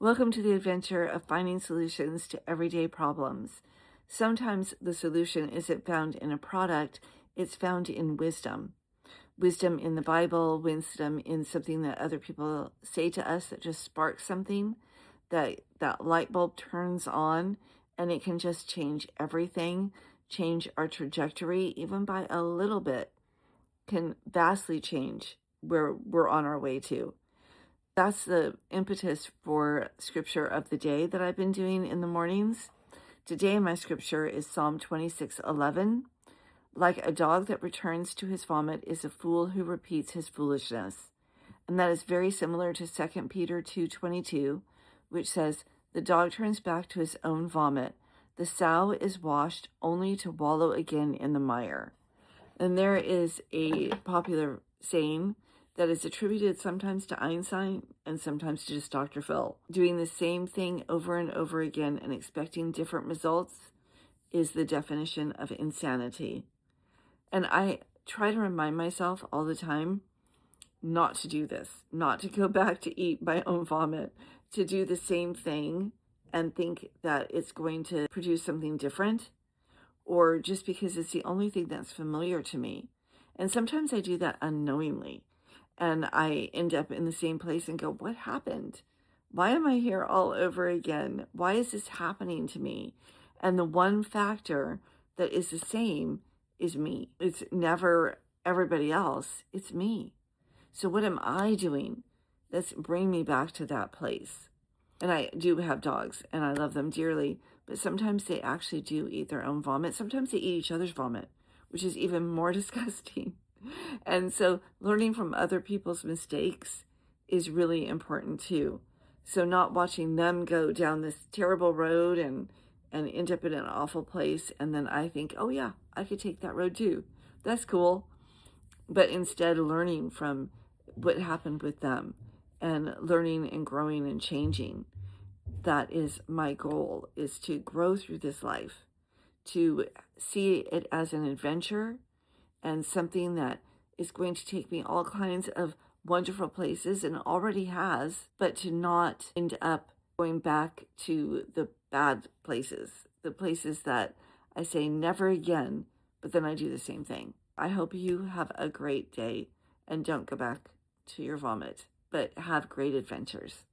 Welcome to the adventure of finding solutions to everyday problems. Sometimes the solution isn't found in a product, it's found in wisdom. Wisdom in the Bible, wisdom in something that other people say to us that just sparks something, that light bulb turns on, and it can just change everything, change our trajectory, even by a little bit, can vastly change where we're on our way to. That's the impetus for scripture of the day that I've been doing in the mornings. Today, my scripture is Psalm 26:11. Like a dog that returns to his vomit is a fool who repeats his foolishness. And that is very similar to 2 Peter 2:22, which says, the dog turns back to his own vomit. The sow is washed only to wallow again in the mire. And there is a popular saying that is attributed sometimes to Einstein and sometimes to just Dr. Phil. Doing the same thing over and over again and expecting different results is the definition of insanity. And I try to remind myself all the time not to do this, not to go back to eat my own vomit, to do the same thing and think that it's going to produce something different, or just because it's the only thing that's familiar to me. And sometimes I do that unknowingly. And I end up in the same place and go, what happened? Why am I here all over again? Why is this happening to me? And the one factor that is the same is me. It's never everybody else. It's me. So what am I doing that's bringing me back to that place? And I do have dogs and I love them dearly, but sometimes they actually do eat their own vomit. Sometimes they eat each other's vomit, which is even more disgusting. And so learning from other people's mistakes is really important too. So not watching them go down this terrible road and end up in an awful place. And then I think, oh yeah, I could take that road too. That's cool. But instead learning from what happened with them and learning and growing and changing. That is my goal, is to grow through this life, to see it as an adventure and something that is going to take me all kinds of wonderful places and already has, but to not end up going back to the bad places, the places that I say never again, but then I do the same thing. I hope you have a great day and don't go back to your vomit, but have great adventures.